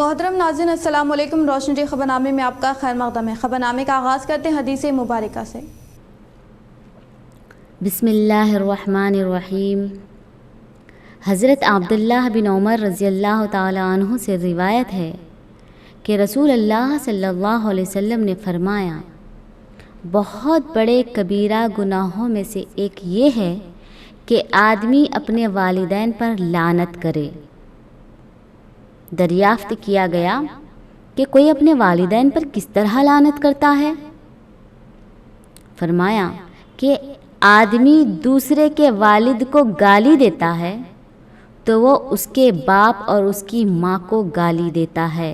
मोहतरम नाज़रीन, अस्सलाम वालेकुम। रोशन टी खबरनामे में आपका खैर मक़दम है। खबरनामे का आगाज़ करते हैं हदीस मुबारका से। बिस्मिल्लाहिर्रहमानिर्रहीम। हज़रत अब्दुल्लाह बिन उमर रज़ियल्लाहु ताला अन्हु से रिवायत है कि रसूल अल्लाह सल्लल्लाहु अलैहि वसल्लम ने फरमाया, बहुत बड़े कबीरा गुनाहों में से एक ये है कि आदमी अपने वालिदैन पर लानत करे। दरियाफ्त किया गया कि कोई अपने वालिदैन पर किस तरह लानत करता है? फरमाया कि आदमी दूसरे के वालिद को गाली देता है तो वो उसके बाप और उसकी माँ को गाली देता है।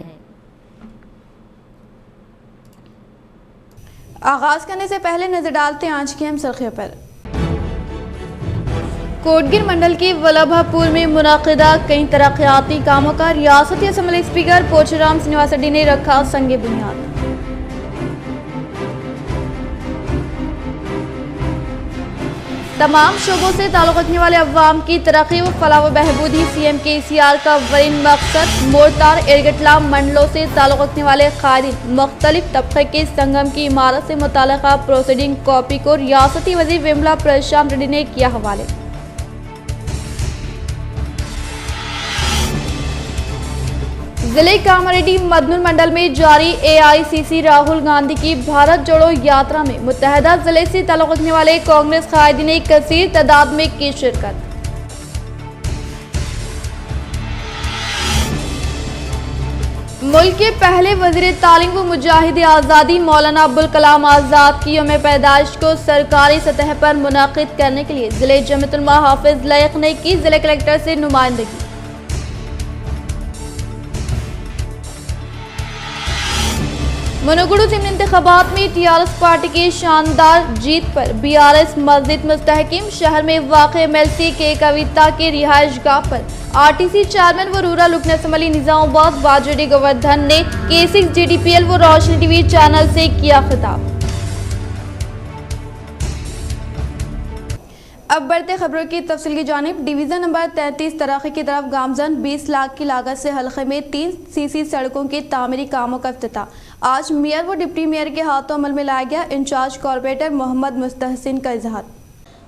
आगाज़ करने से पहले नज़र डालते हैं आज की अहम सुर्खियों पर। कोटगिर मंडल की वल्लभापुर में मुनाकिदा कई तरक्याती कामों का रियासती असम्बली स्पीकर पोचुराम श्रीनिवास रेड्डी ने रखा संगे बुनियाद। तमाम शोबों से ताल्लुक़ रखने वाले अवाम की तरक्की व फलाह व बहबूद ही CM KCR का वरीन मकसद। मोरतार एरगटला मंडलों से ताल्लुक़ रखने वाले क़ायदीन मुख्तलिफ तबक़े के संगम की इमारत से मुताल्लिक़ा प्रोसीडिंग कॉपी को रियासती वज़ीर विमला प्रशांत रेड्डी ने किया हवाले। जिले कामारेड्डी मदनूर मंडल में जारी AICC राहुल गांधी की भारत जोड़ो यात्रा में मुत्तहदा जिले से ताल्लुक़ रखने वाले कांग्रेस क़ायदीन ने कसीर तादाद में की शिरकत। मुल्क के पहले वज़ीर तालीम व मुजाहिद आज़ादी मौलाना अब्दुल कलाम आज़ाद की यौम पैदाइश को सरकारी सतह पर मुनाकिद करने के लिए जिले जमीयतुल मुहाफ़िज़ लयक ने की जिले कलेक्टर से नुमाइंदगी। मनोगुरु ज़िमनी इंतखाबात में TRS पार्टी की शानदार जीत पर BRS मस्जिद मुस्तहकिम। शहर में वाक़ MLC के कविता के रिहाइश गाह पर RTC चेयरमैन व रूरल रुकन असम्बली निज़ामाबाद वाजिद गोवर्धन ने K6 DDPL व रोशनी TV चैनल से किया खिताब। अब बढ़ते खबरों की तफसील की जानिब। डिवीज़न नंबर 33 तरक्की की तरफ गामजन 20 लाख की लागत से हल्के में 3 CC सड़कों के तामीरी कामों का इफ्तिताह आज मेयर व डिप्टी मेयर के हाथों अमल में लाया गया। इंचार्ज कॉरपोरेटर मोहम्मद मुस्तहसिन का इजहार।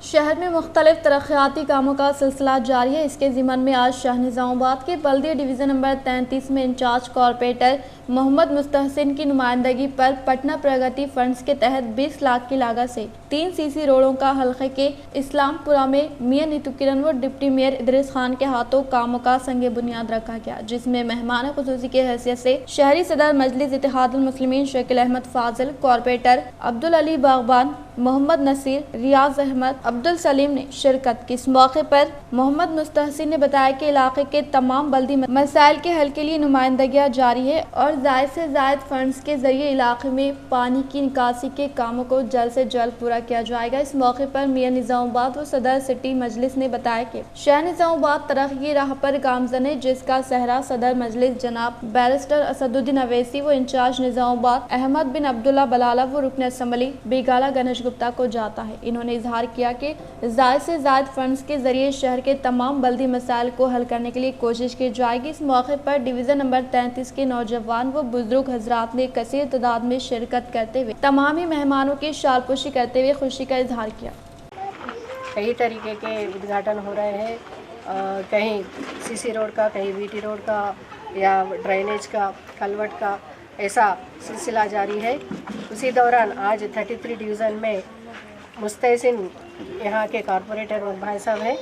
शहर में मुख्तलिफ तरक्याती कामों का सिलसिला जारी है। इसके ज़िमन में आज शाह निज़ामाबाद के बल्दिया डिवीज़न नंबर 33 में इंचार्ज कॉरपोरेटर मोहम्मद मुस्तहसिन की नुमाइंदगी पर पटना प्रगति फंड्स के तहत 20 लाख की लागत से 3 CC रोडों का हल्के के इस्लामपुरा में मियां नीतू किरण व डिप्टी मेयर इदरीस खान के हाथों कामों का संगे बुनियाद रखा गया, जिसमें मेहमान खुसूसी की हैसियत से शहरी सदर मजलिस इत्तेहादुल मुस्लिमीन शकील अहमद फाजिल, कॉरपोरेटर अब्दुल अली बागबान, मोहम्मद नसीर, रियाज अहमद, अब्दुल सलीम ने शिरकत की। इस मौके पर मोहम्मद मुस्तहसिन ने बताया कि इलाके के तमाम बल्दी मसाइल के हल के लिए नुमाइंदगियाँ जारी है और ज़ायद से ज़ायद फंड्स के जरिए इलाके में पानी की निकासी के कामों को जल्द से जल्द पूरा किया जाएगा। इस मौके पर मियां निज़ामाबाद व सदर सिटी मजलिस ने बताया कि शहर निज़ामाबाद तरक्की की राह पर गामजन है, जिसका सहरा सदर मजलिस जनाब बैरिस्टर असदुद्दीन अवैसी व इंचार्ज निज़ामाबाद अहमद बिन अब्दुल्ला बलाला व रुकन असम्बली बेगाला गणेश गुप्ता को जाता है। इन्होंने इजहार किया कि ज़्यादा से ज़्यादा फंड्स के जरिए शहर के तमाम बल्दी मसाइल को हल करने के लिए कोशिश की जाएगी। इस मौके पर डिवीज़न नंबर 33 के नौजवान व बुजुर्ग हजरात ने कसीर तादाद में शिरकत करते हुए तमाम ही मेहमानों की शालपुशी करते हुए खुशी का इजहार किया। कई तरीके के उद्घाटन हो रहे हैं, कहीं CC रोड का, कहीं BT रोड का या ड्रेनेज का, कलवट का, ऐसा सिलसिला जारी है। उसी दौरान आज 33 डिवीज़न में मुस्तहसिन यहाँ के कॉरपोरेटर भाई साहब हैं,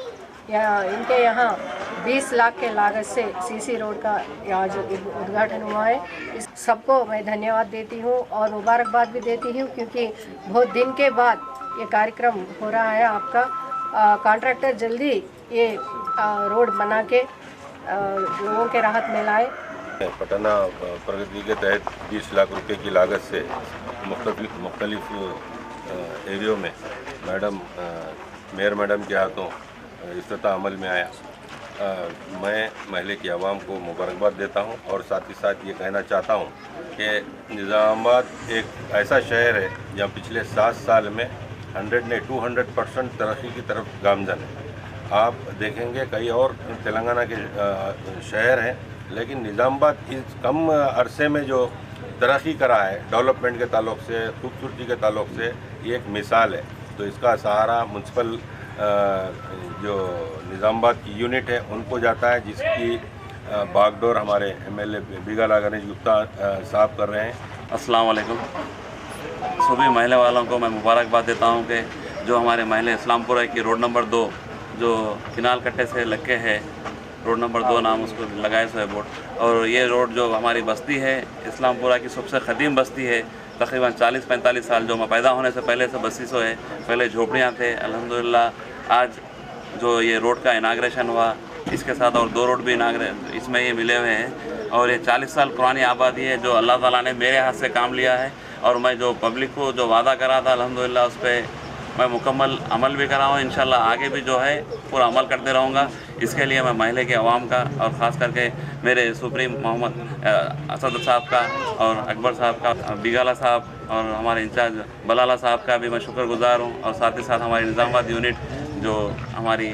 इनके यहाँ 20 लाख के लागत से CC रोड का आज उद्घाटन हुआ है। इस सबको मैं धन्यवाद देती हूँ और मुबारकबाद भी देती हूँ, क्योंकि बहुत दिन के बाद ये कार्यक्रम हो रहा है आपका। कॉन्ट्रैक्टर जल्दी ये रोड बना के लोगों के राहत में लाए। पटना प्रगति के तहत 20 लाख रुपए की लागत से मुख्तलिफ एरियो में मेयर मैडम के हाथों इफ्तिताह अमल में आया। मैं महल्ले की आवाम को मुबारकबाद देता हूं और साथ ही साथ ये कहना चाहता हूं कि निज़ामाबाद एक ऐसा शहर है जहां पिछले 7 साल में 100 ने 200% तरक्की की तरफ गामजन है। आप देखेंगे कई और तेलंगाना के शहर हैं लेकिन निज़ामाबाद इस कम अरसे में जो तरक्की करा है डेवलपमेंट के ताल्लुक से, खूबसूरती के ताल्लुक से, ये एक मिसाल है। तो इसका सहारा म्यूनसिपल जो निज़ामाबाद की यूनिट है उनको जाता है, जिसकी बागडोर हमारे MLA बिगाला गणेश गुप्ता साहब कर रहे हैं। अस्सलाम वालेकुम। सभी महल्ले वालों को मैं मुबारकबाद देता हूं कि जो हमारे महल्ले इस्लामपुरा की रोड नंबर 2 जो किनाल कट्टे से लग के है, रोड नंबर 2 नाम उसको लगाए सो है बोर्ड, और ये रोड जो हमारी बस्ती है इस्लामपुरा की सबसे क़दीम बस्ती है। तकरीबन 40-45 साल जो मैं पैदा होने से पहले से बस्ती सो है, पहले झोपड़ियाँ थे। अल्हम्दुलिल्लाह आज जो ये रोड का इनाग्रेशन हुआ, इसके साथ और 2 रोड भी इसमें ये मिले हुए हैं, और ये 40 साल पुरानी आबादी है जो अल्लाह ताला ने मेरे हाथ से काम लिया है। और मैं जो पब्लिक को जो वादा करा था अल्हम्दुलिल्लाह उस पर मैं मुकम्मल अमल भी कर रहा हूँ। इंशाल्लाह आगे भी जो है पूरा अमल करते रहूँगा। इसके लिए मैं महल्ले के अवाम का और ख़ास करके मेरे सुप्रीम मोहम्मद असद साहब का और अकबर साहब का, बिगाला साहब और हमारे इंचार्ज बलाला साहब का भी मैं शुक्रगुजार हूँ, और साथ ही साथ हमारी निज़ामाबाद यूनिट जो हमारी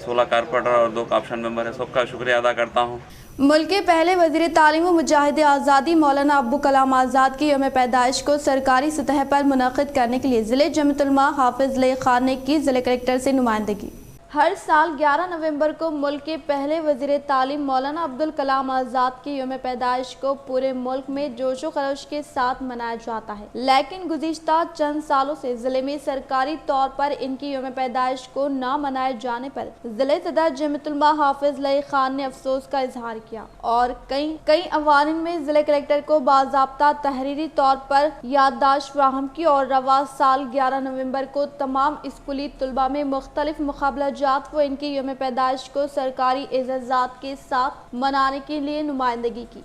16 कारपोरेटर और 2 ऑप्शन मेंबर है, सबका शुक्रिया अदा करता हूँ। मुल्क के पहले वज़ीर तालीम व मुजाहिद आज़ादी मौलाना अब्दुल कलाम आज़ाद की यौम पैदाइश को सरकारी सतह पर मुनक़िद करने के लिए ज़िले जमीयत उलमा हाफिज़ लई खान ने की ज़िले कलेक्टर से नुमाइंदगी। हर साल 11 नवंबर को मुल्क के पहले वज़ीर तालीम मौलाना अब्दुल कलाम आज़ाद की यौम पैदाइश को पूरे मुल्क में जोश व खरोश के साथ मनाया जाता है, लेकिन गुज़िश्ता चंद सालों से ज़िले में सरकारी तौर पर इनकी यौम पैदाइश को ना मनाए जाने पर ज़िले सदर जमीयत उलमा हाफिज़ लई खान ने अफसोस का इजहार किया और कई अवानिन में ज़िले कलेक्टर को बाज़ाब्ता तहरीरी तौर पर याददाश्त फराहम की और रवा साल 11 नवंबर को तमाम स्कूली तलबा में मुख्तलिफ मुकाबला वो इनकी यौम पैदाइश को सरकारी एजाज़ात के साथ मनाने के लिए नुमाइंदगी की।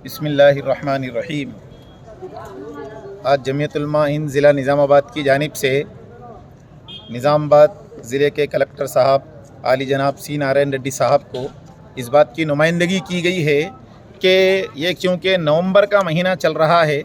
बिस्मिल्लाहिर्रहमानिर्रहीम। आज जमीयत उलमा हिंद ज़िला निज़ामाबाद की जानिब से निज़ामाबाद ज़िले के कलेक्टर साहब आली जनाब सी नारायण रेड्डी साहब को इस बात की नुमाइंदगी की गई है कि ये क्योंकि नवंबर का महीना चल रहा है,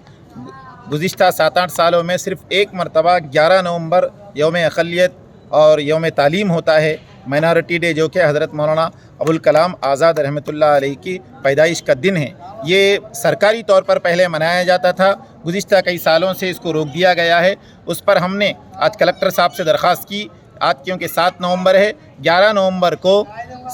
गुज़िश्ता 7-8 सालों में सिर्फ़ एक मरतबा 11 नवंबर यौम अक़लियत और यौम तालीम होता है, माइनॉरिटी डे, जो कि हज़रत मौलाना अबुल कलाम आज़ाद रहमतुल्लाह अलैहि की पैदाइश का दिन है। ये सरकारी तौर पर पहले मनाया जाता था, गुज़िश्ता कई सालों से इसको रोक दिया गया है। उस पर हमने आज कलेक्टर साहब से दरख्वास्त की, आज क्योंकि 7 नवंबर है, 11 नवंबर को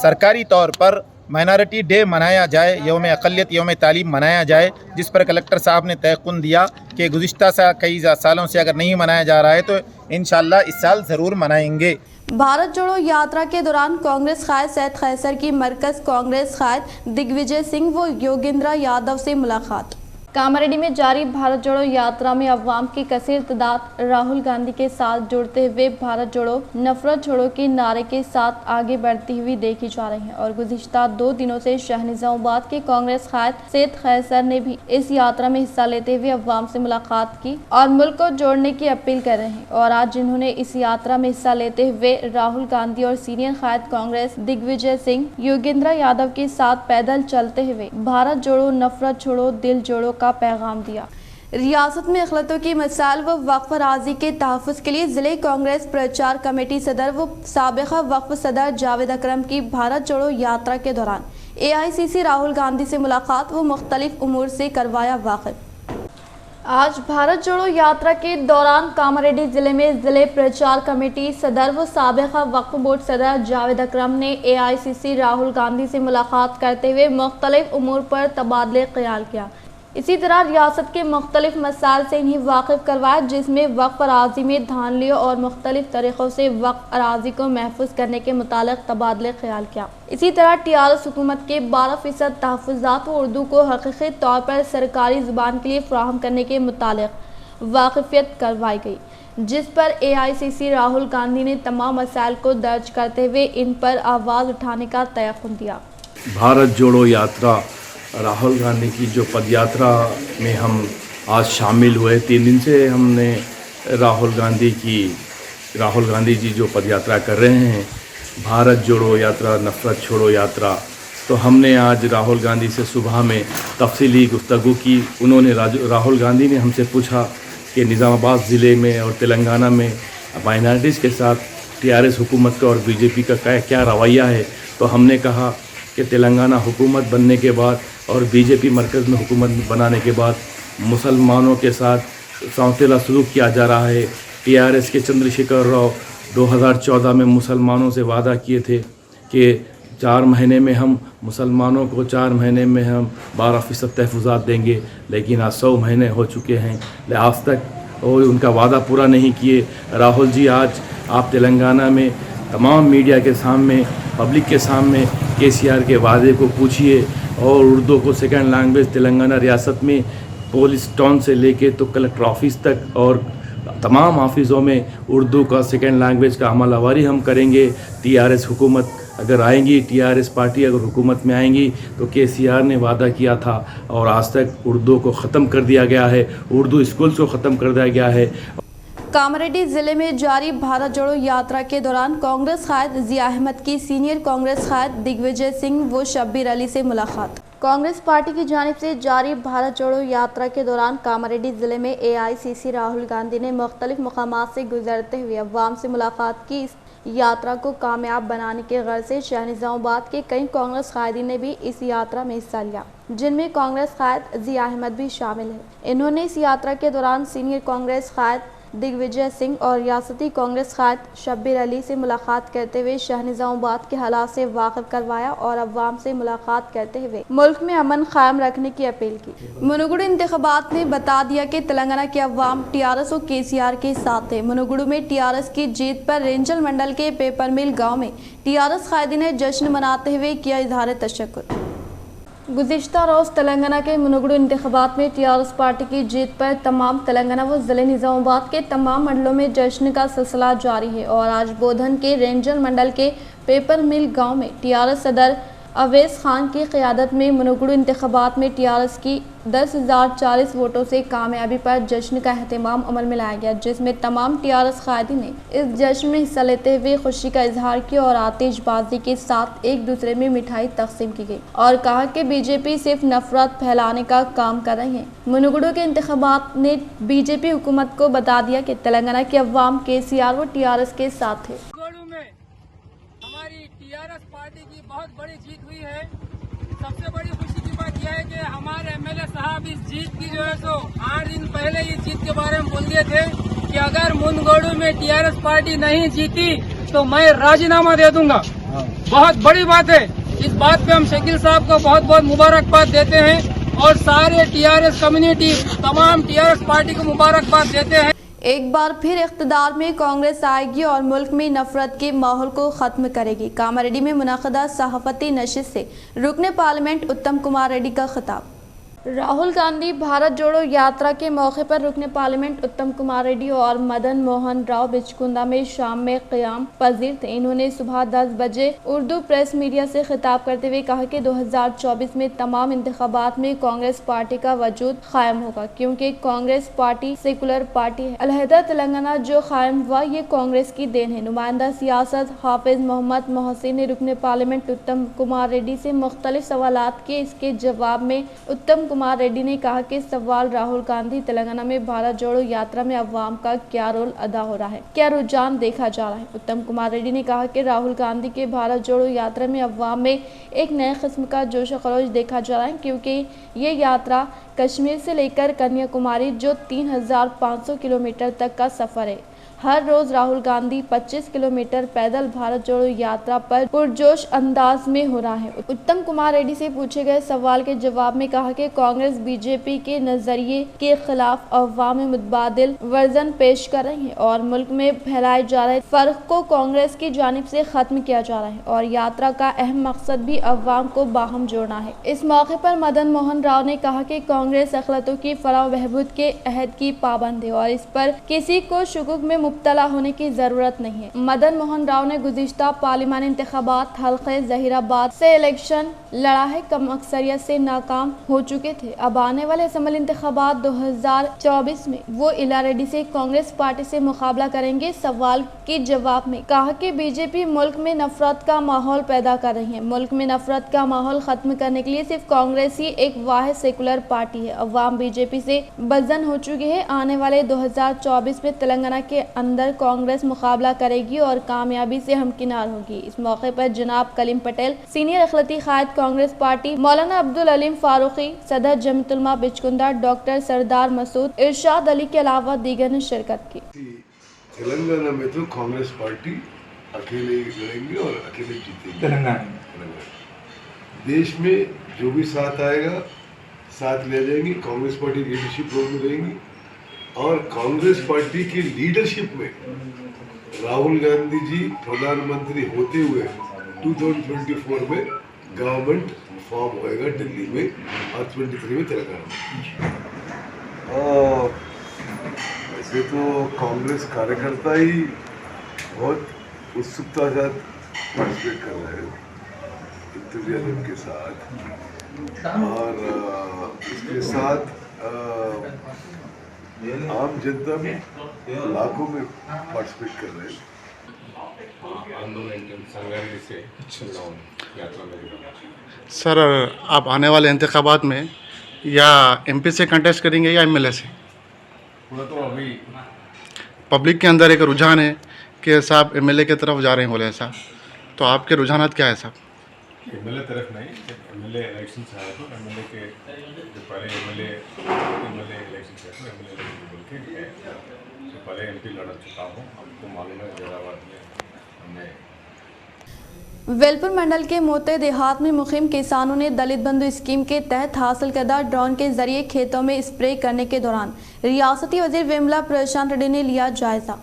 सरकारी तौर पर माइनॉरिटी डे मनाया जाए, यौम अक़लियत यौम तालीम मनाया जाए, जिस पर कलेक्टर साहब ने तयक़ुन दिया कि गुज़िश्ता कई सालों से अगर नहीं मनाया जा रहा है तो इंशाअल्लाह इस साल ज़रूर मनाएंगे। भारत जोड़ो यात्रा के दौरान कांग्रेस कायद सैयद खैसर की मरकज़ कांग्रेस कायद दिग्विजय सिंह व योगेंद्र यादव से मुलाकात। कामारेड्डी में जारी भारत जोड़ो यात्रा में अवाम की कसीर तादाद राहुल गांधी के साथ जुड़ते हुए भारत जोड़ो नफरत छोड़ो के नारे के साथ आगे बढ़ती हुई देखी जा रही है, और गुज़िश्ता 2 दिनों से शहर निज़ामाबाद के कांग्रेस कायद सैयद खैसर ने भी इस यात्रा में हिस्सा लेते हुए अवाम से मुलाकात की और मुल्क को जोड़ने की अपील कर रहे हैं। और आज जिन्होंने इस यात्रा में हिस्सा लेते हुए राहुल गांधी और सीनियर कायद कांग्रेस दिग्विजय सिंह योगेंद्र यादव के साथ पैदल चलते हुए भारत जोड़ो नफरत छोड़ो दिल जोड़ो का पैगाम दिया। रियासत में अखलतों की मसाइल व वक्फ अराज़ी के तहफ़्फ़ुज़ के लिए ज़िले कांग्रेस प्रचार कमेटी सदर व साबिक़ा वक्फ सदर जावेद अकरम की भारत जोड़ो यात्रा के दौरान AICC राहुल गांधी से मुलाकात व मुख्तलिफ उमूर से करवाया वाकिफ़। आज भारत जोड़ो यात्रा के दौरान कामारेड्डी ज़िले में ज़िले प्रचार कमेटी सदर व साबिक़ा वक्फ बोर्ड सदर जावेद अकरम ने AICC राहुल गांधी से मुलाकात करते हुए मुख्तलिफ उमूर पर तबादले ख्याल किया। इसी तरह रियासत के मुख्तलिफ मसाइल से इन्हें वाकिफ़ करवाया, जिसमें वक्फ अराज़ी में धांधलियों और मुख्तलिफ तरीक़ों से वक्फ अराज़ी को महफूज करने के मुतालिक तबादले ख्याल किया। इसी तरह TRS हुकूमत के 12% तहफ़्फ़ुज़ात व उर्दू को हकीकी तौर पर सरकारी ज़ुबान के लिए फ़राहम करने के मुतालिक वाकिफ़ियत करवाई गई, जिस पर AICC राहुल गांधी ने तमाम मसाइल को दर्ज करते हुए इन पर आवाज़ उठाने का तयक़ुन दिया। भारत जोड़ो यात्रा राहुल गांधी की जो पदयात्रा में हम आज शामिल हुए, 3 दिन से हमने राहुल गांधी जी जो पदयात्रा कर रहे हैं, भारत जोड़ो यात्रा नफ़रत छोड़ो यात्रा, तो हमने आज राहुल गांधी से सुबह में तफसीली गुफ्तगू की। उन्होंने राहुल गांधी ने हमसे पूछा कि निज़ामाबाद ज़िले में और तेलंगाना में माइनॉरिटीज़ के साथ TRS हुकूमत का और BJP का क्या रवैया है। तो हमने कहा कि तेलंगाना हुकूमत बनने के बाद और बीजेपी मरकज़ में हुकूमत बनाने के बाद मुसलमानों के साथ सौतेला सलूक किया जा रहा है। टीआरएस के चंद्रशेखर राव 2014 में मुसलमानों से वादा किए थे कि 4 महीने में हम मुसलमानों को 4 महीने में हम 12% तहफ़्फ़ुज़ात देंगे, लेकिन आज 100 महीने हो चुके हैं, आज तक वो उनका वादा पूरा नहीं किए। राहुल जी, आज आप तेलंगाना में तमाम मीडिया के सामने, पब्लिक के सामने केसीआर के वादे को पूछिए और उर्दू को सेकंड लैंग्वेज तेलंगाना रियासत में पुलिस टाउन से लेके तो कलेक्टर ऑफिस तक और तमाम ऑफिसों में उर्दू का सेकंड लैंग्वेज का अमल आवारी हम करेंगे। टीआरएस हुकूमत अगर आएंगी, टीआरएस पार्टी अगर हुकूमत में आएंगी तो केसीआर ने वादा किया था और आज तक उर्दू को ख़त्म कर दिया गया है, उर्दू स्कूल्स को ख़त्म कर दिया गया है। कामारेड्डी जिले में जारी भारत जोड़ो यात्रा के दौरान कांग्रेस कायद ज़िया अहमद की सीनियर कांग्रेस कायद दिग्विजय सिंह व शब्बीर अली से मुलाकात। कांग्रेस पार्टी की जानिब से जारी भारत जोड़ो यात्रा के दौरान कामारेड्डी जिले में एआईसीसी राहुल गांधी ने मुख्तलिफ मकामात से गुजरते हुए अवाम से मुलाकात की। इस यात्रा को कामयाब बनाने के गर्ज से शहर निज़ामाबाद के कई कांग्रेस कायदीन ने भी इस यात्रा में हिस्सा लिया, जिनमें कांग्रेस कायद ज़िया अहमद भी शामिल है। इन्होंने इस यात्रा के दौरान सीनियर कांग्रेस कायद दिग्विजय सिंह और रियासती कांग्रेस कायद शब्बीर अली से मुलाकात करते हुए शहर निज़ामाबाद के हालात से वाकिफ करवाया और अवाम से मुलाकात करते हुए मुल्क में अमन कायम रखने की अपील की। मुनुगुडु इंतखाबात ने बता दिया कि तेलंगाना के अवाम टीआरएस और केसीआर के साथ है। मुनुगुडु में टीआरएस की जीत पर रेंजल मंडल के पेपर मिल गाँव में टीआरएस कायदीन ने जश्न मनाते हुए किया इजहार तशक्कुर। गुज़िश्ता रोज़ तेलंगाना के मुनुगुडु इंतखाबात में टीआरएस पार्टी की जीत पर तमाम तेलंगाना व ज़िले निज़ामाबाद के तमाम मंडलों में जश्न का सिलसिला जारी है और आज बोधन के रेंजल मंडल के पेपर मिल गांव में टीआरएस सदर अवैस खान की क़यादत में मुनुगुडु इंतखाबात में टीआरएस की 10,040 वोटों से कामयाबी पर जश्न का अहतमाम अमल में लाया गया, जिसमें तमाम टीआरएस कायदीन ने इस जश्न में हिस्सा लेते हुए खुशी का इजहार किया और आतिशबाजी के साथ एक दूसरे में मिठाई तकसीम की गई और कहा कि बीजेपी सिर्फ नफरत फैलाने का काम कर रही है। मुनुगुडु के इंतखाबात ने बीजेपी हुकूमत को बता दिया कि तेलंगाना के अवाम केसीआर व टीआरएस के साथ है। हमारी टीआरएस पार्टी की बहुत बड़ी जीत हुई है। सबसे बड़ी खुशी की बात यह है कि हमारे एमएलए साहब इस जीत की जो है सो 8 दिन पहले इस जीत के बारे में बोल दिए थे कि अगर मुनुगुडु में टीआरएस पार्टी नहीं जीती तो मैं राजीनामा दे दूंगा। बहुत बड़ी बात है। इस बात पे हम शकील साहब को बहुत बहुत मुबारकबाद देते हैं और सारे टीआरएस कम्युनिटी तमाम टीआरएस पार्टी को मुबारकबाद देते हैं। एक बार फिर इख्तिदार में कांग्रेस आएगी और मुल्क में नफरत के माहौल को ख़त्म करेगी। कामारेड्डी में मुनक़दा सहाफ़ती नशिस्त से रुकने पार्लियामेंट उत्तम कुमार रेड्डी का खिताब। राहुल गांधी भारत जोड़ो यात्रा के मौके पर रुकने पार्लियामेंट उत्तम कुमार रेड्डी और मदन मोहन राव बिचकुंदा में शाम में क़याम पजीर थे। इन्होंने सुबह 10 बजे उर्दू प्रेस मीडिया से खिताब करते हुए कहा कि 2024 में तमाम इंतखाबात में कांग्रेस पार्टी का वजूद कायम होगा, क्योंकि कांग्रेस पार्टी सेकुलर पार्टी है। अलहदा तेलंगाना जो कायम हुआ ये कांग्रेस की देन है। नुमाइंदा सियासत हाफिज मोहम्मद मोहसिन ने रुकने पार्लियामेंट उत्तम कुमार रेड्डी से मुख्तलिफ सवालात के इसके जवाब में उत्तम कुमार रेड्डी ने कहा कि सवाल राहुल गांधी तेलंगाना में भारत जोड़ो यात्रा में अवाम का क्या रोल अदा हो रहा है, क्या रुझान देखा जा रहा है। उत्तम कुमार रेड्डी ने कहा कि राहुल गांधी के भारत जोड़ो यात्रा में अवाम में एक नए किस्म का जोश खरोश देखा जा रहा है, क्योंकि ये यात्रा कश्मीर से लेकर कन्याकुमारी जो 3,500 किलोमीटर तक का सफ़र है। हर रोज़ राहुल गांधी 25 किलोमीटर पैदल भारत जोड़ो यात्रा पर पुरजोश अंदाज में हो रहा है। उत्तम कुमार रेड्डी से पूछे गए सवाल के जवाब में कहा कि कांग्रेस बीजेपी के नजरिए के खिलाफ अवाम में मुतबादिल वर्जन पेश कर रही है और मुल्क में फैलाए जा रहे फर्क को कांग्रेस की जानिब से खत्म किया जा रहा है और यात्रा का अहम मकसद भी अवाम को बाहम जोड़ना है। इस मौके पर मदन मोहन राव ने कहा कि कांग्रेस अखिलतों की फलाह बहबूद के अहद की पाबंद है और इस पर किसी को शुकुक में मुब्तला होने की जरूरत नहीं है। मदन मोहन राव ने गुज़िश्ता पार्लिमानी इंतखाबात हल्के ज़हीराबाद से इलेक्शन लड़ा है, कम अक्सरियत से नाकाम हो चुके थे। अब आने वाले असम्बली इंतखाबात 2024 में वो इला रेड्डी से कांग्रेस पार्टी से मुकाबला करेंगे। सवाल के जवाब में कहा कि बीजेपी मुल्क में नफरत का माहौल पैदा कर रही है। मुल्क में नफरत का माहौल खत्म करने के लिए सिर्फ कांग्रेस ही एक वाहिद सेकुलर पार्टी है। अवाम बीजेपी से बदजन हो चुकी है। आने वाले 2024 में तेलंगाना के अंदर कांग्रेस मुकाबला करेगी और कामयाबी से हमकिनार होगी। इस मौके पर जनाब कलीम पटेल, सीनियर अखिलती कायद कांग्रेस पार्टी, मौलाना अब्दुल अलीम फारूकी, सदर जमीयत उलमा बिचकुंदा, डॉक्टर सरदार मसूद, इरशाद अली के अलावा दीगर ने शिरकत की। तेलंगाना में तो कांग्रेस पार्टी अकेले लड़ेंगे और अकेले जीतेंगे। तेलंगाना देश में जो भी साथ आएगा साथ ले जाएंगे। कांग्रेस पार्टी लीडरशिप रोल में रहेंगी और कांग्रेस पार्टी की लीडरशिप में राहुल गांधी जी प्रधानमंत्री होते हुए 2024 में गवर्नमेंट फॉर्म होएगा दिल्ली में और 23 में तेलंगाना में। और वैसे तो कांग्रेस कार्यकर्ता ही बहुत उत्सुकता के साथ पार्टिसिपेट कर रहे हैं, इंतजाम के साथ, और इसके साथ आम जनता भी लाखों में पार्टिसिपेट कर रहे हैं। सर, आप आने वाले इंतखाबात में या एमपी से कंटेस्ट करेंगे या एमएलए से? तो अभी पब्लिक के अंदर एक रुझान है कि साहब एमएलए की तरफ जा रहे हैं, बोले ऐसा, तो आपके रुझानात क्या है साहब? एमएलए तरफ नहीं, एमएलए इलेक्शन आया तो एमएलए के जो पहले एमएलए इलेक्शन आया तो एमएलए बोल के जो पहले एमपी लड़ चुका हूँ, आपको मालूम है जलालाबाद में हमने। वेलपुर मंडल के मोते देहात में मुखिम किसानों ने दलित बंधु स्कीम के तहत हासिल करदा ड्रोन के जरिए खेतों में स्प्रे करने के दौरान रियासती वजीर विमला प्रशांत रेड्डी ने लिया जायजा।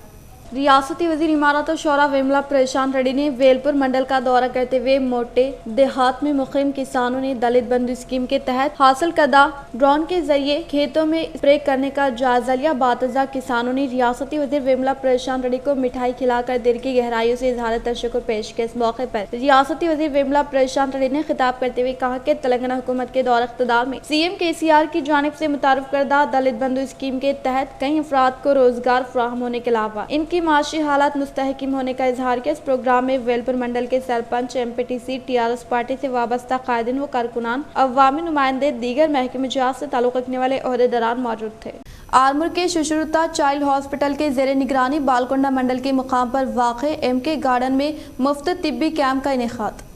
रियासती वजीर इमारत और शौरा विमला प्रशांत रेड्डी ने वेलपुर मंडल का दौरा करते हुए मोटे देहात में मुखिम किसानों ने दलित बंधु स्कीम के तहत हासिल करदा ड्रोन के जरिए खेतों में स्प्रे करने का जायजा लिया। बातजा किसानों ने रियासती वजीर विमला प्रशांत रेड्डी को मिठाई खिलाकर दिल की गहराइयों से इजहार तशक्कुर पेश किया। इस मौके पर रियासती वजीर विमला प्रशांत रेड्डी ने खिताब करते हुए कहा कि तेलंगाना हुकूमत के दौर इख्तिदार में सीएम KCR की जानिब से मुतारिफ करदा दलित बंधु स्कीम के तहत कई अफराद को रोजगार फराहम होने के अलावा इनकी माशी हालात मुस्तहकिम होने का इजहार किया। इस प्रोग्राम में वेलपुर मंडल के सरपंच, MPTC, TRS पार्टी से वाबस्ता कायदीन व कारकुनान, अवामी नुमाइंदे, दीगर महकमे जात से ताल्लुक रखने वाले ओहदेदारान मौजूद थे। आरमूर के सुश्रुता चाइल्ड हॉस्पिटल के जेर निगरानी बालकोंडा मंडल के मुकाम पर वाक़े MK गार्डन में मुफ्त तिब्बी कैंप का इनेकाद।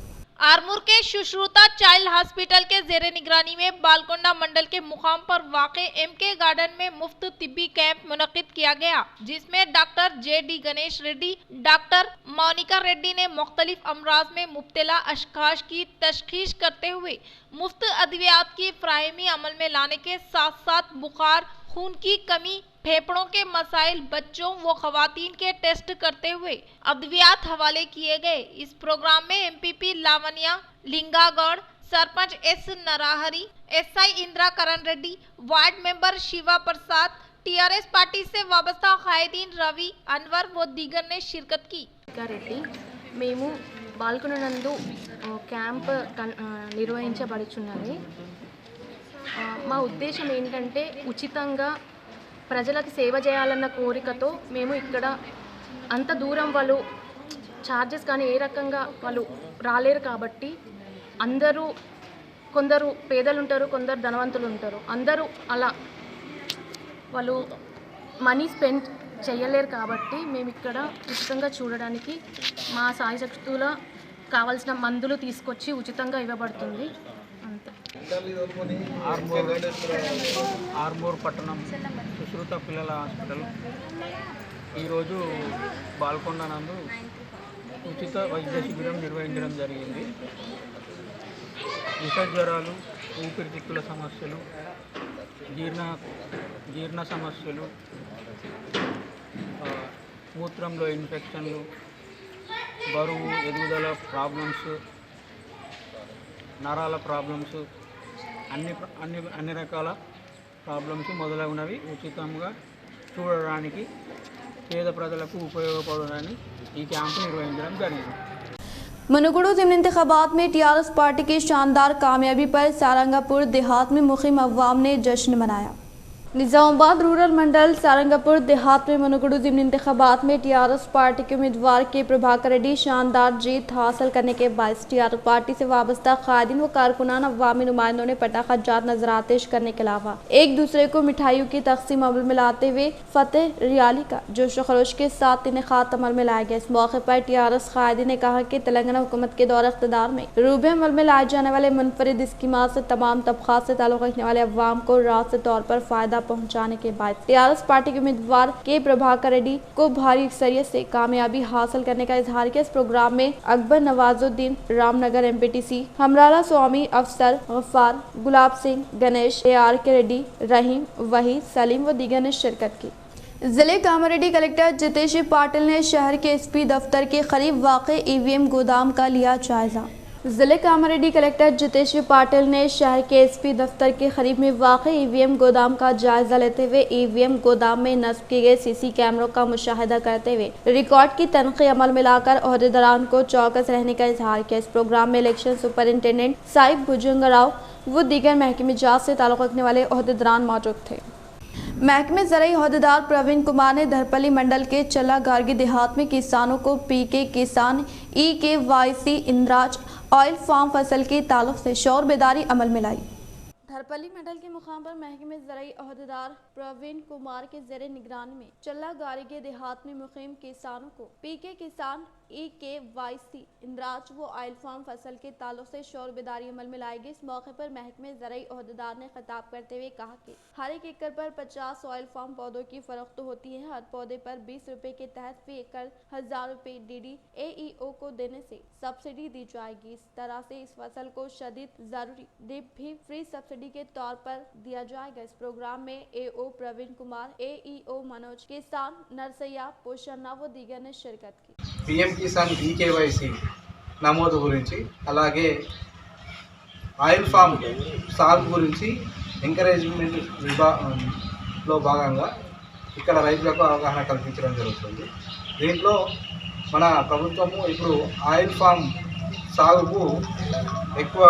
आरमूर के सुश्रुता चाइल्ड हॉस्पिटल के जेर निगरानी में बालकोंडा मंडल के मुकाम पर वाक़े MK गार्डन में मुफ्त तिब्बी कैंप मुनक्किद किया गया, जिसमें doctor JD Ganesh Reddy, doctor Monica Reddy ने मुख्तलिफ अमराज में मुब्तला अशखास की तशखीस करते हुए मुफ्त अद्वियात की फ्राहमी अमल में लाने के साथ साथ बुखार, खून की कमी, फेफड़ों के मसाइल, बच्चों व खवातीन के टेस्ट करते हुए अद्वियात हवाले किए गए। इस प्रोग्राम में MPP Lavanya Lingagoud, sarpanch S Narahari, SI Indira Karan Reddy, ward member Shiva Prasad, TRS party से वाबस्ता कायदीन रवि, अनवर व दीगर ने शिरकत की। రెడ్డి మేము బాల్కొండ నందు క్యాంప్ నిర్వహించబడుచున్నది। మా ఉద్దేశం ఏంటంటే ఉచితంగా ప్రజలకు సేవ చేయాలన్న కోరికతో మేము ఇక్కడ అంత దూరం వాళ్ళు ఛార్జెస్ కానీ ఏ రకంగా వాళ్ళు రాలేరు కాబట్టి అందరూ కొందరు పేదలు ఉంటారు, కొందరు ధనవంతులు ఉంటారు, అందరూ అలా వాళ్ళు మనీ స్పెండ్ చేయలేరు కాబట్టి మేము ఇక్కడ ఉచితంగా చూడడానికి మా సాయశక్తుల కావాల్సిన మందులు తీసుకొచ్చి ఉచితంగా ఇవ్వబడుతుంది అంతే। ఆర్మూర్ పట్టణం సుశ్రుత పిల్లల హాస్పిటల్ ఈరోజు బాల్కొండ నందు ఉచిత వైద్య శిబిరం నిర్వహించడం జరిగింది। విష జ్వరాలు, ఊపిరితిత్తుల సమస్యలు, జీర్ణ సమస్యలు, మూత్రంలో ఇన్ఫెక్షన్లు, బరువు ఎదుగుదల ప్రాబ్లమ్స్, నరాల ప్రాబ్లమ్స్, అన్ని రకాల ప్రాబ్లమ్స్ మొదలగునవి ఉచితంగా చూడడానికి పేద ప్రజలకు ఉపయోగపడడానికి ఈ క్యాంపు నిర్వహించడం జరిగింది। मनुगुरु ज़िमनी इंतखाबात में TRS पार्टी की शानदार कामयाबी पर सारंगापुर देहात में मुखिम अवाम ने जश्न मनाया। निजामाबाद रूरल मंडल सारंगपुर देहात में मनोगुडू ज़िमनी इंतखाबात में टीआरएस पार्टी के उम्मीदवार के प्रभाकर रेड्डी शानदार जीत हासिल करने के बायस टीआरएस पार्टी से वाबस्ता कायदीन व कारकुनान अवामी नुमाइंदों ने पटाखा जात नजर आतिश करने के अलावा एक दूसरे को मिठाइयों की तकसीम अमल में लाते हुए फतेह रियाली का जोश खरोश के साथ इनेकाद अमल में लाया गया। इस मौके पर टीआरएस कायदीन ने कहा कि तेलंगाना हुकूमत के दौर इख्तिदार में रूबे अमल में लाए जाने वाले मुनफरिद स्कीमात से तमाम तबकात से ताल्लुक रखने वाले अवाम को रास्ते तौर पर फायदा पहुंचाने के बाद टीआरएस पार्टी के उम्मीदवार के प्रभाकर रेड्डी को भारी अक्सरियत से कामयाबी हासिल करने का इजहार किया। इस प्रोग्राम में अकबर नवाजुद्दीन, रामनगर एमपीटीसी, हमराला स्वामी, अफसर गफ्फार, गुलाब सिंह, गणेश, AR के रेड्डी, रहीम, वहीद, सलीम व दीगर ने शिरकत की। जिले कामारेड्डी कलेक्टर जितेश पाटिल ने शहर के SP दफ्तर के करीब वाक़े EVM गोदाम का लिया जायजा। जिले कामारेड्डी कलेक्टर जितेश पाटिल ने शहर के SP दफ्तर के करीब में वाक़े EVM गोदाम का जायजा लेते हुए EVM गोदाम में नस्ब किए गए CC कैमरों का मुशाहिदा करते हुए रिकॉर्ड की तनक़ी अमल में लाकर ओहदेदारान को चौकस रहने का इजहार किया। इस प्रोग्राम में इलेक्शन सुपरिंटेंडेंट साहिब भुजंगराव व दीगर महकमे जात से ताल्लुक़ रखने वाले ओहदेदारान मौजूद थे। महकमे ज़राई ओहदेदार प्रवीण कुमार ने धरपली मंडल के चला गार्गी देहात में किसानों को PK किसान EKYC इंद्राज ऑयल फार्म फसल के ताल्लुक से शौर बेदारी अमल में लाई। धरपली मंडल के मुकाम पर महकमे ज़राई ओहदेदार प्रवीण कुमार के ज़ेरे निगरानी में चला गार्गी देहात में मुकीम किसानों को PK किसान EKYC इंद्राज व ऑयल फार्म फसल के ताल्लुक से शौर बेदारी अमल में लाई गई। इस मौके पर महकमे ज़राई ओहदेदार ने खिताब करते हुए कहा कि हर एक एकड़ पर 50 ऑयल फार्म पौधों की फरोख्त होती है। हर पौधे पर 20 रुपए के तहत फी एकड़ 1000 रुपए DD AEO को देने से सब्सिडी दी जाएगी। इस तरह से इस फसल को शदीद जरूरी डिप भी फ्री सब्सिडी के तौर पर दिया जाएगा। इस प्रोग्राम में AO प्रवीण कुमार, AEO मनोज, किसान नरसैया, पोषण्णा व दीगर ने शिरकत की। PM కిసాన్ EKYC నమోదు గురించి అలాగే ఆయిల్ ఫామ్ సాగు గురించి ఎంకరేజ్మెంట్ విభాగంలో భాగంగా ఇక్కడ రైతులకు అవగాహన కల్పించడం జరుగుతుంది। దీంట్లో మన ప్రభుత్వము ఇప్పుడు ఆయిల్ ఫామ్ సాగుకు ఎక్కువ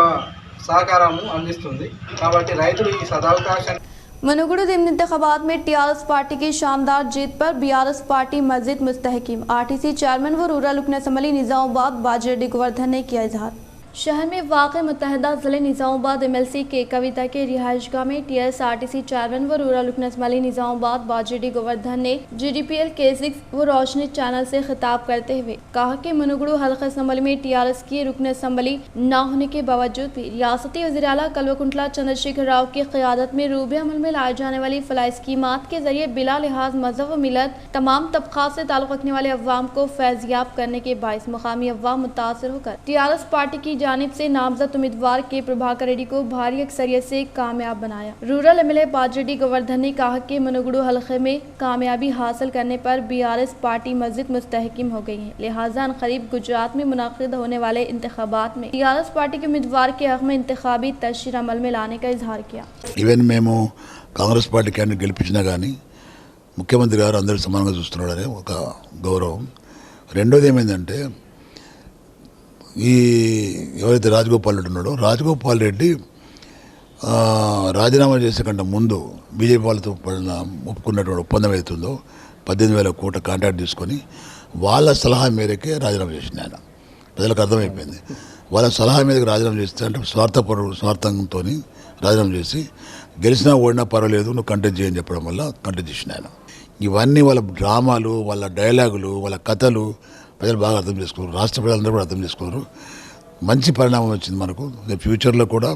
సహకారము అందిస్తుంది కాబట్టి రైతులు ఈ సదవకాశాన్ని मनोगुडू ज़िमनी इंतखाबात में टीआरएस पार्टी की शानदार जीत पर BRS पार्टी मस्जिद मुस्तहकिम। RTC चेयरमैन व रूरल रुकन असम्बली निजामाबाद बाजिरेड्डी गोवर्धन ने किया इजहार। शहर में वाक़ मुत्तहदा ज़िले निजामाबाद MLC के कविता के रिहाइशगाह में TRS RTC चेयरमैन व रूरल रुकन असम्बली निजामाबाद बाजिरेड्डी गोवर्धन ने GDPL K6 व रोशनी चैनल से खिताब करते हुए कहा कि मनोगुडू हल्का असम्बली में TRS की रुकन असम्बली न होने के बावजूद भी रियासती वज़ीर आला कल्वकुंतला चंद्रशेखर राव की क़यादत में रूबे अमल में लाई जाने वाली फलाह स्कीमात के जरिए बिला लिहाज मज़हब व मिलत तमाम तबक़ात से ताल्लुक़ रखने वाले अवाम को फैज़याब करने के बाइस मुकामी अवाम मुतासर होकर TRS पार्टी की जानिब से नामजद उम्मीदवार के प्रभाकर रेड्डी को भारी अक्सरियत से कामयाब बनाया। रूरल MLA बाजिरेड्डी गोवर्धन ने कहा कि मनोगुडू हल्के में कामयाबी हासिल करने पर BRS पार्टी मस्जिद मुस्तहकिम हो गई है। लिहाजा करीब गुजरात में मुनाकिद होने वाले इंतखाबात में TRS पार्टी के उम्मीदवार के हक में इंतखाबी तशरीह अमल में लाने का इजहार किया। ఈవెన్ మేము కాంగ్రెస్ పార్టీ క్యాండిడేట్ గెలిపించినా కానీ ముఖ్యమంత్రి గారు అందరూ సమానంగా చూస్తున్నాడనే ఒక గౌరవం। రెండోది ఏమైందంటే ఈ ఎవరైతే రాజగోపాల్ రెడ్డి ఉన్నాడో రాజగోపాల్ రెడ్డి రాజీనామా చేసే కంటే ముందు బీజేపీ వాళ్ళతో ఒప్పుకున్నటువంటి ఒప్పందం అవుతుందో 18,000 కోట్ల కాంట్రాక్ట్ తీసుకొని వాళ్ళ సలహా మేరకే రాజీనామా చేసింది ఆయన। ప్రజలకు అర్థమైపోయింది వాళ్ళ సలహా మీదకి రాజీనామా చేస్తే అంటే స్వార్థంతో రాజీనామా చేసి గెలిచినా ఓడినా పర్వాలేదు నువ్వు కంటెస్ట్ చేయని చెప్పడం వల్ల కంటెస్ట్ చేసిన ఆయన। ఇవన్నీ వాళ్ళ డ్రామాలు, వాళ్ళ డైలాగులు, వాళ్ళ కథలు ప్రజలు బాగా అర్థం చేసుకోరు, రాష్ట్ర ప్రజలందరూ కూడా అర్థం చేసుకోరు। మంచి పరిణామం వచ్చింది మనకు। ఫ్యూచర్లో కూడా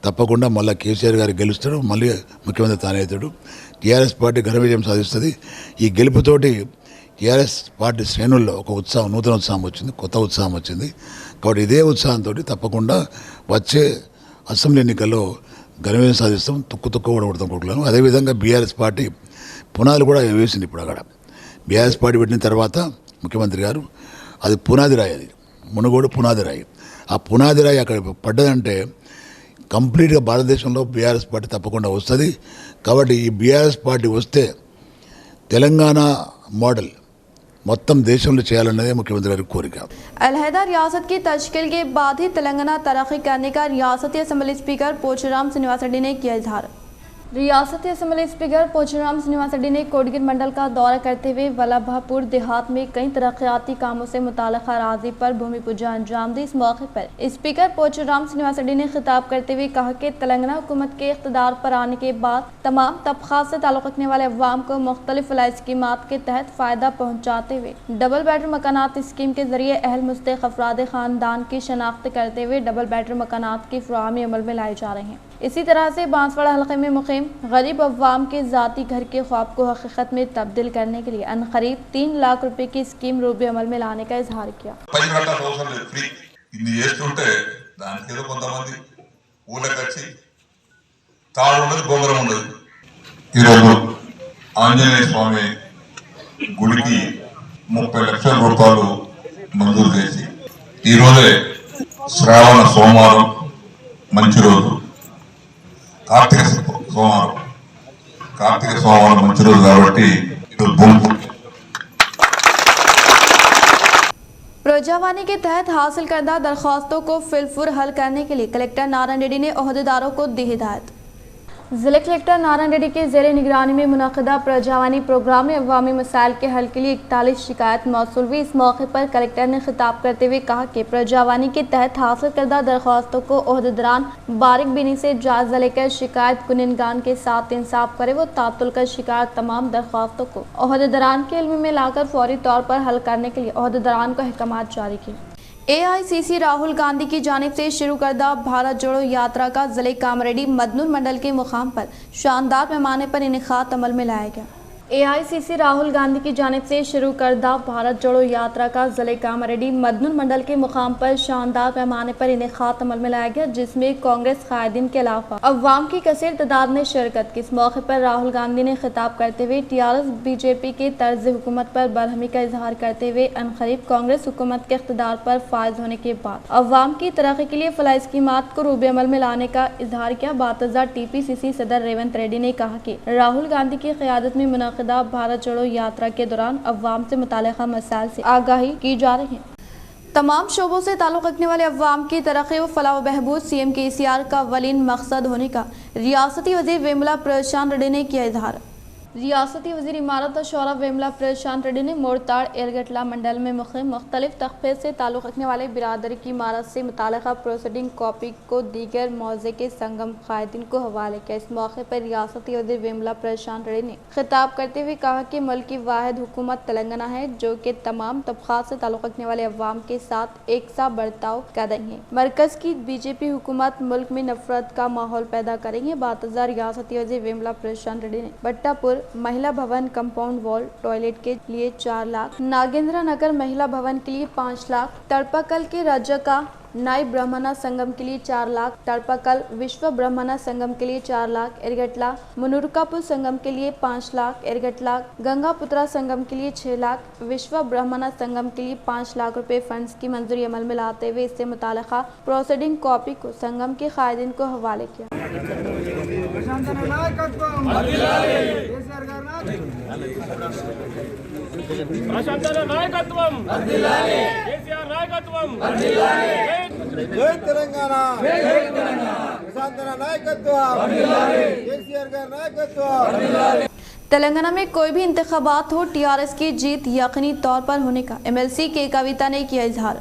తప్పకుండా మళ్ళీ కేసీఆర్ గారు గెలుస్తాడు, మళ్ళీ ముఖ్యమంత్రి తానే అవుతాడు। టీఆర్ఎస్ పార్టీ ఘన విజయం సాధిస్తుంది। ఈ గెలుపుతోటి టీఆర్ఎస్ పార్టీ శ్రేణుల్లో ఒక ఉత్సాహం, నూతన ఉత్సాహం వచ్చింది, కొత్త ఉత్సాహం వచ్చింది। కాబట్టి ఇదే ఉత్సాహంతో తప్పకుండా వచ్చే అసెంబ్లీ ఎన్నికల్లో ఘన విజయం సాధిస్తాం, తుక్కు కూడా కొడతాం కొడుకులను। అదేవిధంగా బీఆర్ఎస్ పార్టీ పునాదులు కూడా వేసింది। ఇప్పుడు అక్కడ బీఆర్ఎస్ పార్టీ పెట్టిన తర్వాత ముఖ్యమంత్రి గారు అది పునాది రాయి, అది మునుగోడు పునాది రాయి। ఆ పునాది రాయి అక్కడ పడ్డదంటే కంప్లీట్గా భారతదేశంలో బీఆర్ఎస్ పార్టీ తప్పకుండా వస్తుంది। కాబట్టి ఈ బీఆర్ఎస్ పార్టీ వస్తే తెలంగాణ మోడల్ మొత్తం దేశంలో చేయాలన్నదే ముఖ్యమంత్రి గారి కోరిక। अलहदा रियासत की तश्कील के बाद ही तेलंगाना तरक्की करने का रियासती असम्बली स्पीकर पोचराम श्रीनिवास रेड्डी ने किया इजहार। रियासती असेंबली स्पीकर पोचराम श्रीनिवास रेड्डी ने कोडगिर मंडल का दौरा करते हुए वल्लभापुर देहात में कई तरक्याती कामों से मुताल्लिक़ अराज़ी पर भूमि पूजा अंजाम दी। इस मौके पर स्पीकर पोचराम श्रीनिवास रेड्डी ने खिताब करते हुए कहा कि तेलंगाना हुकूमत के इक़्तिदार पर आने के बाद तमाम तबक़ात से ताल्लुक़ रखने वाले अवाम को मुख्तलिफ फलाही स्कीमात के तहत फ़ायदा पहुँचाते हुए डबल बेडरूम मकानात स्कीम के जरिए अहल मुस्तहिक़ अफ़राद ख़ानदान की शनाख्त करते हुए डबल बेडरूम मकानात की फ़राहमी अमल में लाई जा रही हैं। इसी तरह से बांसवाड़ा हल्के में मुक़ीम गरीब अवाम के ज़ाती घर के ख्वाब को हकीकत में तब्दील करने के लिए अनकरीब 3 लाख रुपए की स्कीम रूबे अमल में लाने का इजहार किया। ఆంజనేయ స్వామి గుడికి 30 లక్షల రూపాయలు మంజూరు చేసి ఈరోజే శ్రావణ సోమవారం మంచి రోజు కార్తీక సోమవారం మంచి రోజు కాబట్టి प्रोजावानी के तहत हासिल करदा दरख्वास्तों को फिलफुर हल करने के लिए कलेक्टर नारायण रेड्डी ने ओहदेदारों को दी हिदायत। जिला कलेक्टर नारायण रेड्डी के ज़ेरे निगरानी में मुनक़दा प्रजावानी प्रोग्राम में अवामी मसाइल के हल के लिए 41 शिकायत मौसूल हुई। इस मौके पर कलेक्टर ने खिताब करते हुए कहा कि प्रजावानी के तहत हासिल करदा दरख्वास्तों को ओहदेदारान बारीक बीनी से जायजा लेकर शिकायत कुनिनगान के साथ इंसाफ करे। वो तातुल कर शिकायत तमाम दरख्वास्तों को ओहदेदारान के इल्म में लाकर फौरी तौर पर हल करने के लिए ओहदेदारान को अहकामात जारी किए। AICC राहुल गांधी की जानिब से शुरू करदा भारत जोड़ो यात्रा का जिले कामरेड्डी मदनून मंडल के मुकाम पर शानदार पैमाने पर इनेकाद अमल में लाया गया। AICC राहुल गांधी की जानिब से शुरू करदा भारत जोड़ो यात्रा का जिले कामरेड्डी मदनून मंडल के मुकाम पर शानदार पैमाने पर इनेकाद अमल में लाया गया, जिसमें कांग्रेस कायदीन के अलावा अवाम की कसीर तादाद ने शिरकत की। इस मौके पर राहुल गांधी ने खिताब करते हुए TRS BJP के तर्ज हुकूमत पर बरहमी का इजहार करते हुए अनकरीब कांग्रेस हुकूमत के इख्तिदार पर फायज होने के बाद अवाम की तरक्की के लिए फलाही स्कीमात को रूबे अमल में लाने का इजहार किया। बातज़ा TPCC सदर रेवंत रेड्डी ने कहा कि राहुल गांधी की क़यादत में मुनक़दा भारत जोड़ो यात्रा के दौरान अवाम से मुताल्लिक़ा मसाइल से आगाही की जा रही है। तमाम शोबों से ताल्लुक़ रखने वाले अवाम की तरक्की व फलाह व बहबूद CM KCR का वलीन मकसद होने का रियासती वज़ीर वेमुला प्रशांत रेड्डी ने किया इजहार। रियासती वज़ीर इमारत और शौरा वेमुला प्रशांत रेड्डी ने मोरताड़ एरगटला मंडल में मुक़ीम मुख्तलिफ तख़्फ़े से ताल्लुक़ रखने वाले बिरादरी की इमारत से मुताल्लिक़ा प्रोसीडिंग कॉपी को दीगर मौज़े के संगम कायदीन को हवाले किया। इस मौके पर रियासती वज़ीर वेमुला प्रशांत रेड्डी ने खिताब करते हुए कहा कि मुल्क की वाहिद हुकूमत तेलंगाना है जो कि तमाम तबक़ात से ताल्लुक़ रखने वाले अवाम के साथ एक सा बर्ताव कर रही है। मरकज़ की BJP हुकूमत मुल्क में नफरत का माहौल पैदा करेंगे। बातज़ा रियासती वज़ीर वेमुला प्रशांत रेड्डी ने बट्टापुर महिला भवन कंपाउंड वॉल टॉयलेट के लिए 4 लाख, नागेंद्र नगर महिला भवन के लिए 5 लाख, तड़पाकल के राज्य का नाई ब्राह्मणा संगम के लिए 4 लाख, तड़पाकल विश्व ब्राह्मणा संगम के लिए 4 लाख, एरगटला मुनुरकापुर संगम के लिए 5 लाख, एरगटला गंगापुत्रा संगम के लिए 6 लाख, विश्व ब्राह्मणा संगम के लिए 5 लाख रुपए फंड्स की मंजूरी अमल में लाते हुए इससे मुताल्लिक़ा प्रोसीडिंग कॉपी को संगम के कायदीन को हवाले किया। तेलंगाना में कोई भी इंतखाबात हो TRS की जीत यकीनी तौर पर होने का MLC के कविता ने किया इजहार।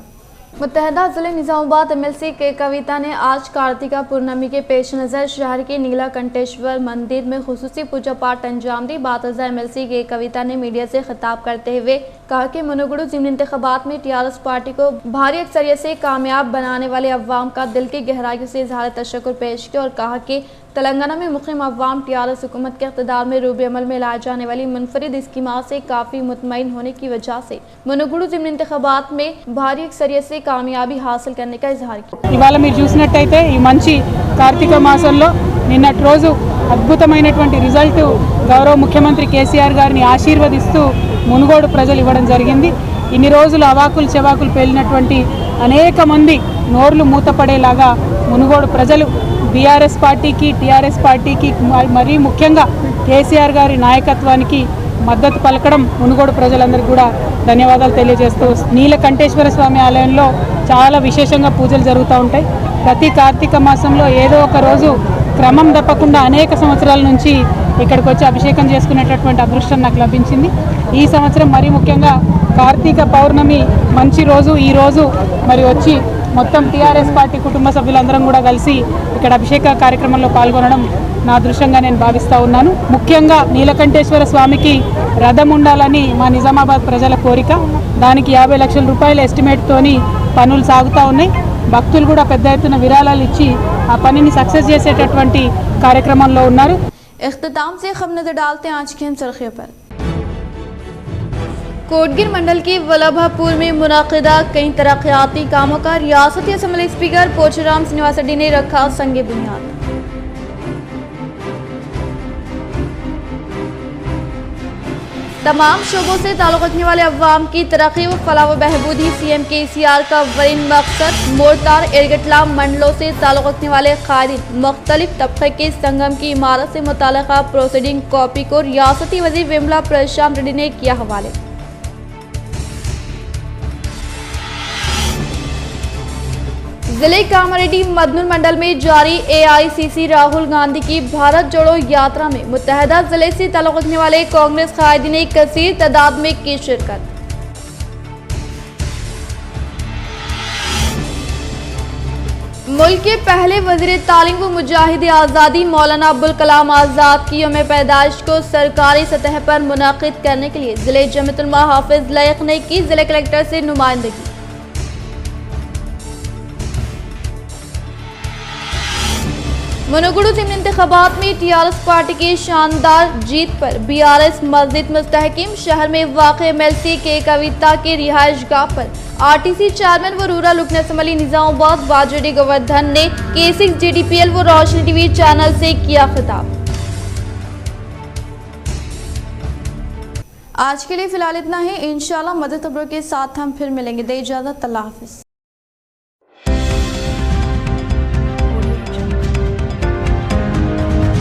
मुत्तहदा ज़िले निज़ामाबाद MLC के कविता ने आज कार्तिका पूर्णमी के पेश नज़र शहर के नीलकंठेश्वर मंदिर में खुसूसी पूजा पाठ अंजाम दी। बातज़ा MLC के कविता ने मीडिया से खिताब करते हुए कहा कि मुनुगुडू ज़िमनी इंतखाबात में TRS पार्टी को भारी अक्सरियत से कामयाब बनाने वाले अवाम का दिल की गहराइयों से इजहार तशक्कुर पेश किया और कहा कि तेलंगाना में मुक़ीम अवाम TRS हुकूमत के इक़्तिदार में रूबे अमल में लाए जाने वाली मुनफरिद स्कीमात से काफ़ी मुतमईन होने की वजह से मुनुगुडू ज़िमनी इंतखाबात में भारी अक्सरियत से कामयाबी हासिल करने का इजहार किया। ఇవాళ మీరు చూసినట్టయితే ఈ మంచి కార్తీక మాసంలో నిన్నటి రోజు అద్భుతమైనటువంటి రిజల్ట్ గౌరవ ముఖ్యమంత్రి కేసీఆర్ గారిని ఆశీర్వదిస్తూ మునుగోడు ప్రజలు ఇవ్వడం జరిగింది। ఇన్ని రోజులు అవాకులు చెవాకులు పేలినటువంటి అనేక మంది నోర్లు మూతపడేలాగా మునుగోడు ప్రజలు BRS పార్టీకి TRS పార్టీకి మరీ ముఖ్యంగా కేసీఆర్ గారి నాయకత్వానికి మద్దతు పలకడం మునుగోడు ప్రజలందరికీ కూడా ధన్యవాదాలు తెలియజేస్తూ నీలకంఠేశ్వర స్వామి ఆలయంలో చాలా విశేషంగా పూజలు జరుగుతూ ఉంటాయి। ప్రతి కార్తీక మాసంలో ఏదో ఒక రోజు క్రమం తప్పకుండా అనేక సంవత్సరాల నుంచి ఇక్కడికి వచ్చి అభిషేకం చేసుకునేటటువంటి అదృష్టం నాకు లభించింది. ఈ సంవత్సరం మరీ ముఖ్యంగా కార్తీక పౌర్ణమి మంచి రోజు. ఈ రోజు మరి వచ్చి మొత్తం టీఆర్ఎస్ పార్టీ కుటుంబ సభ్యులందరం కూడా కలిసి ఇక్కడ అభిషేక కార్యక్రమంలో పాల్గొనడం నా అదృష్టంగా నేను భావిస్తూ ఉన్నాను. ముఖ్యంగా నీలకంఠేశ్వర స్వామికి రథం ఉండాలని మా నిజామాబాద్ ప్రజల కోరిక. దానికి 50 లక్షల రూపాయల ఎస్టిమేట్తోని పనులు సాగుతూ ఉన్నాయి. భక్తులు కూడా పెద్ద ఎత్తున విరాళాలు ఇచ్చి ఆ పనిని సక్సెస్ చేసేటటువంటి కార్యక్రమంలో ఉన్నారు. इख्तिताम से हम नजर डालते हैं आज की हम सुर्खियों पर। कोटगिर मंडल के वल्लभापुर में मुनाकिदा कई तरक्याती कामों का रियासती असम्बली स्पीकर पोचुराम श्रीनिवास रेड्डी ने रखा संगे बुनियाद। तमाम शोबों से ताल्लुक़ रखने वाले अवाम की तरक्की व फलाह व बहबूद ही CM KCR का वरीन मकसद। मोरतार एरगटला मंडलों से ताल्लुक़ रखने वाले क़ायदीन मुख्तलिफ तबक़े के संगम की इमारत से मुताल्लिक़ा प्रोसीडिंग कॉपी को रियासती वज़ीर विमला प्रशांत रेड्डी ने किया हवाले। जिले कामारेड्डी मदनूर मंडल में जारी AICC राहुल गांधी की भारत जोड़ो यात्रा में मुत्तहदा जिले से ताल्लुक़ रखने वाले कांग्रेस क़ायदीन ने कसीर तादाद में की शिरकत। मुल्क के पहले वज़ीर तालीम व मुजाहिद आज़ादी मौलाना अब्दुल कलाम आज़ाद की यौम पैदाइश को सरकारी सतह पर मुनाकिद करने के लिए ज़िले जमीयतुल उलमा हाफिज लयक ने की ज़िले कलेक्टर से नुमाइंदगी। मुनगुरु ज़िमनी इंतखाबात में TRS पार्टी की शानदार जीत पर BRS मस्जिद मुस्तहकिम शहर में वाक़ MLC के कविता के रिहाइशगाह पर RTC चेयरमैन व रूरल रुकन असम्बली निज़ामाबाद वाजडी गोवर्धन ने K6 JDPL व रोशनी TV चैनल से किया खिताब। आज के लिए फिलहाल इतना ही। इंशाल्लाह मदद खबरों के साथ हम फिर मिलेंगे। दे इजाज़त, अल्लाह हाफ़िज़।